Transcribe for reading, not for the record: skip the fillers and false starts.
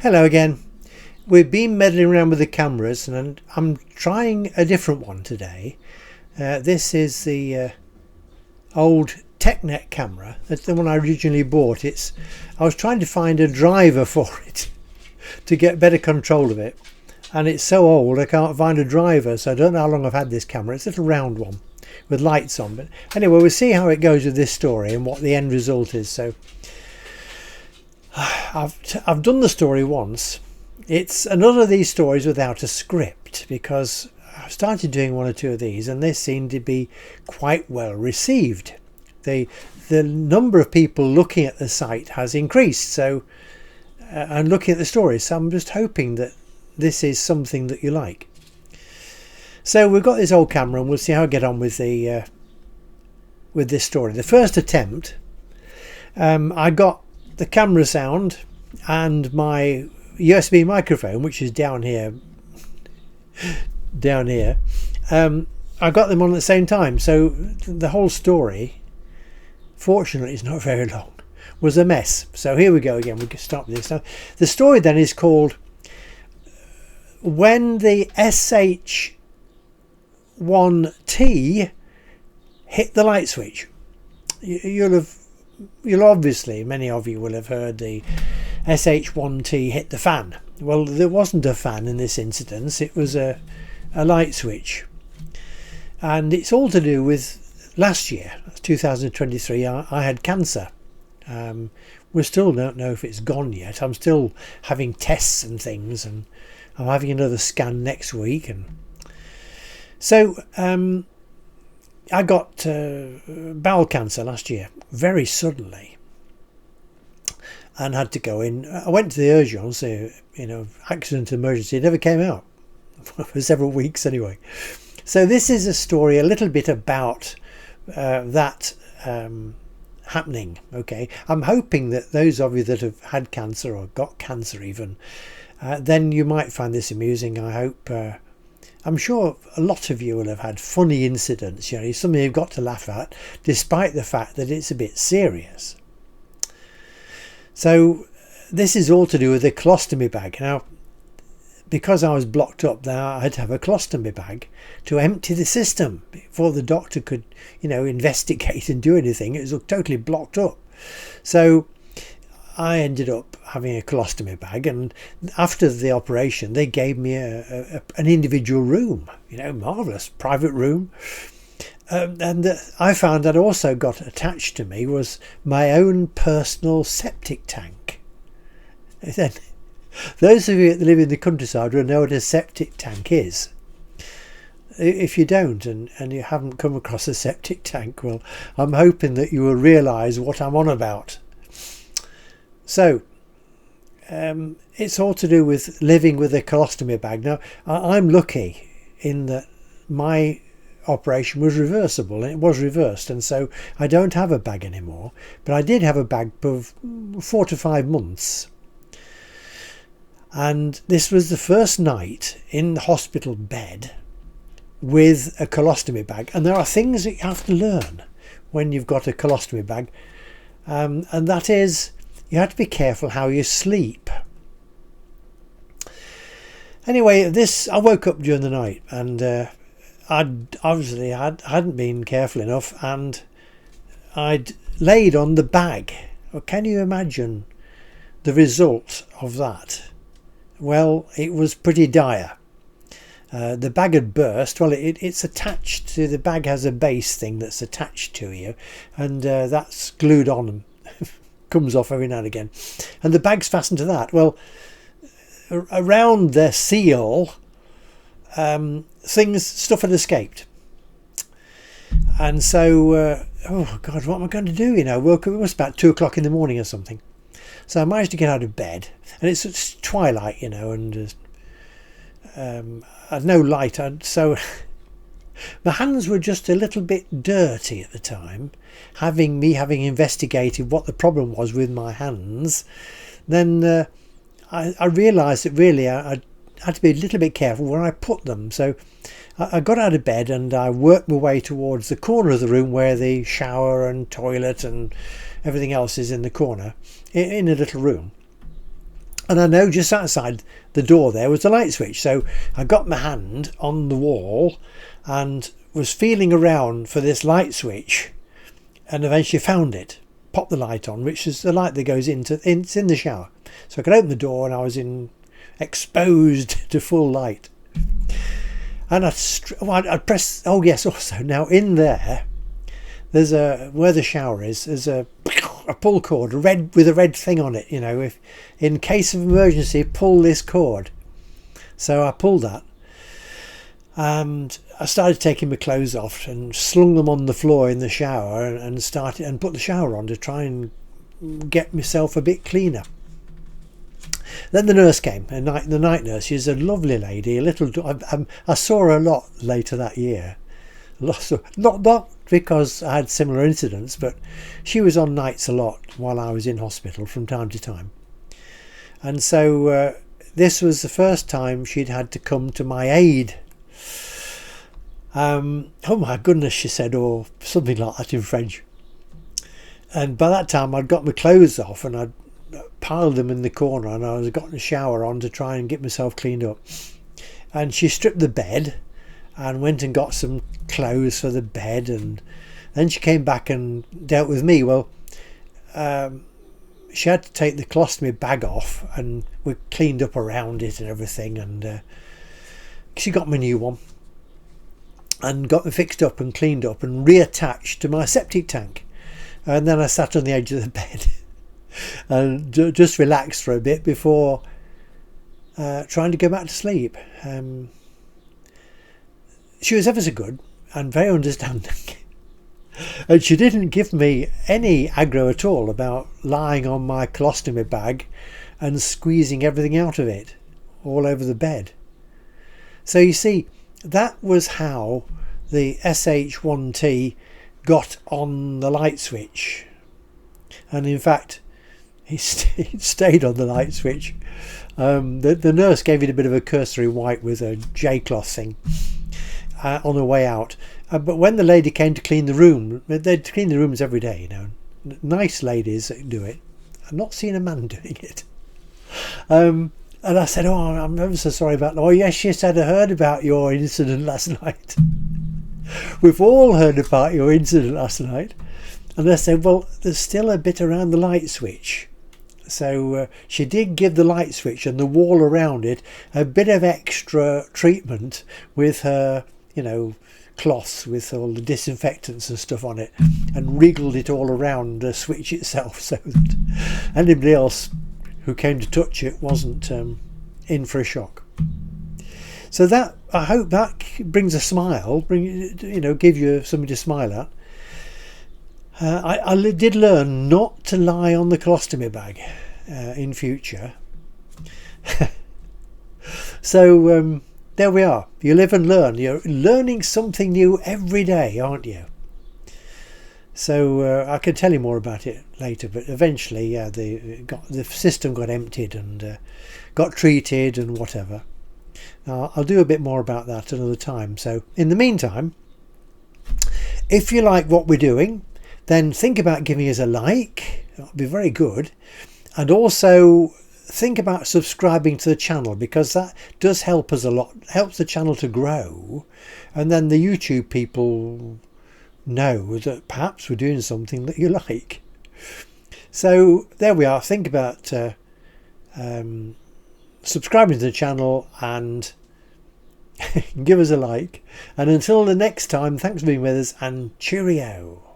Hello again. We've been meddling around with the cameras and I'm trying a different one today. This is the old TechNet camera. That's the one I originally bought. I was trying to find a driver for it to get better control of it, and it's so old I can't find a driver, so I don't know how long I've had this camera. It's a little round one with lights on, but anyway, we'll see how it goes with this story and what the end result is. So I've done the story once. It's another of these stories without a script, because I started doing one or two of these and they seem to be quite well received. The number of people looking at the site has increased, so and looking at the stories, so I'm just hoping that this is something that you like. So we've got this old camera and we'll see how I get on with the with this story. The first attempt, I got the camera sound and my USB microphone, which is down here. I got them on at the same time, so the whole story, fortunately it's not very long, was a mess. So here we go again. We can start with this now. The story then is called When the SH1T Hit the Light Switch. You'll obviously, many of you will have heard the SH1T hit the fan. Well, there wasn't a fan in this incident. It was a light switch, and it's all to do with last year, 2023. I had cancer. We still don't know if it's gone yet. I'm still having tests and things, and I'm having another scan next week. And so I got bowel cancer last year, very suddenly, and had to go in. I went to the urgence, accident emergency. It never came out for several weeks anyway. So this is a story a little bit about that happening. Okay, I'm hoping that those of you that have had cancer or got cancer even, then you might find this amusing. I hope. I'm sure a lot of you will have had funny incidents, something you've got to laugh at, despite the fact that it's a bit serious. So this is all to do with the colostomy bag. Now, because I was blocked up there, I had to have a colostomy bag to empty the system before the doctor could, investigate and do anything. It was totally blocked up. So I ended up having a colostomy bag, and after the operation they gave me an individual room, marvellous private room. And I found that also got attached to me was my own personal septic tank. Then, those of you that live in the countryside will know what a septic tank is. If you don't, and you haven't come across a septic tank, well, I'm hoping that you will realise what I'm on about. So it's all to do with living with a colostomy bag. Now, I'm lucky in that my operation was reversible, and it was reversed, and so I don't have a bag anymore, but I did have a bag for 4 to 5 months. And this was the first night in the hospital bed with a colostomy bag, and there are things that you have to learn when you've got a colostomy bag, and that is you have to be careful how you sleep. Anyway, I woke up during the night, and I'd obviously hadn't been careful enough, and I'd laid on the bag. Well, can you imagine the result of that? Well, it was pretty dire. The bag had burst. Well, it's attached to the bag, has a base thing that's attached to you, and that's glued on and comes off every now and again, and the bag's fastened to that. Well, around the seal, stuff had escaped, and so oh God, what am I going to do? Woke up, it was about 2 o'clock in the morning or something. So I managed to get out of bed, and it's twilight, and I had no light, so my hands were just a little bit dirty at the time, having investigated what the problem was with my hands. Then I realised that really I had to be a little bit careful where I put them. So I got out of bed and I worked my way towards the corner of the room where the shower and toilet and everything else is, in the corner, in a little room. And I know just outside the door there was a light switch. So I got my hand on the wall and was feeling around for this light switch, and eventually found it. Popped the light on, which is the light that goes it's in the shower. So I could open the door and I was exposed to full light. And I'd press, oh yes, also now in there, there's where the shower is, there's a pull cord, with a red thing on it, you know, if in case of emergency, pull this cord. So I pulled that, and I started taking my clothes off and slung them on the floor in the shower, and put the shower on to try and get myself a bit cleaner. Then the nurse came, the night nurse. She's a lovely lady. I saw her a lot later that year. Not because I had similar incidents, but she was on nights a lot while I was in hospital from time to time. And so this was the first time she'd had to come to my aid. Oh my goodness, she said, or something like that in French. And by that time I'd got my clothes off and I'd piled them in the corner, and I was got the shower on to try and get myself cleaned up. And she stripped the bed and went and got some clothes for the bed, and then she came back and dealt with me. Well, she had to take the colostomy bag off, and we cleaned up around it and everything, and she got me a new one and got me fixed up and cleaned up and reattached to my septic tank. And then I sat on the edge of the bed and just relaxed for a bit before trying to go back to sleep. She was ever so good and very understanding. And she didn't give me any aggro at all about lying on my colostomy bag and squeezing everything out of it all over the bed. So you see, that was how the SH1T got on the light switch. And in fact, he stayed on the light switch. The nurse gave it a bit of a cursory wipe with a J-cloth thing on her way out. But when the lady came to clean the room, they'd clean the rooms every day, you know. Nice ladies that do it. I've not seen a man doing it. And I said, oh, I'm ever so sorry about that. Oh yes, she said, I heard about your incident last night. We've all heard about your incident last night. And I said, well, there's still a bit around the light switch. So she did give the light switch and the wall around it a bit of extra treatment with her, you know, cloths with all the disinfectants and stuff on it, and wriggled it all around the switch itself so that anybody else who came to touch it wasn't in for a shock. So that, I hope that brings a smile, give you something to smile at. I did learn not to lie on the colostomy bag in future. So there we are. You live and learn. You're learning something new every day, aren't you? So I can tell you more about it later, but eventually, yeah, the system got emptied and got treated and whatever. Now, I'll do a bit more about that another time. So in the meantime, if you like what we're doing, then think about giving us a like. That would be very good. And also think about subscribing to the channel, because that does help us a lot. It helps the channel to grow, and then the YouTube people know that perhaps we're doing something that you like. So there we are. Think about subscribing to the channel and give us a like. And until the next time, thanks for being with us, and cheerio.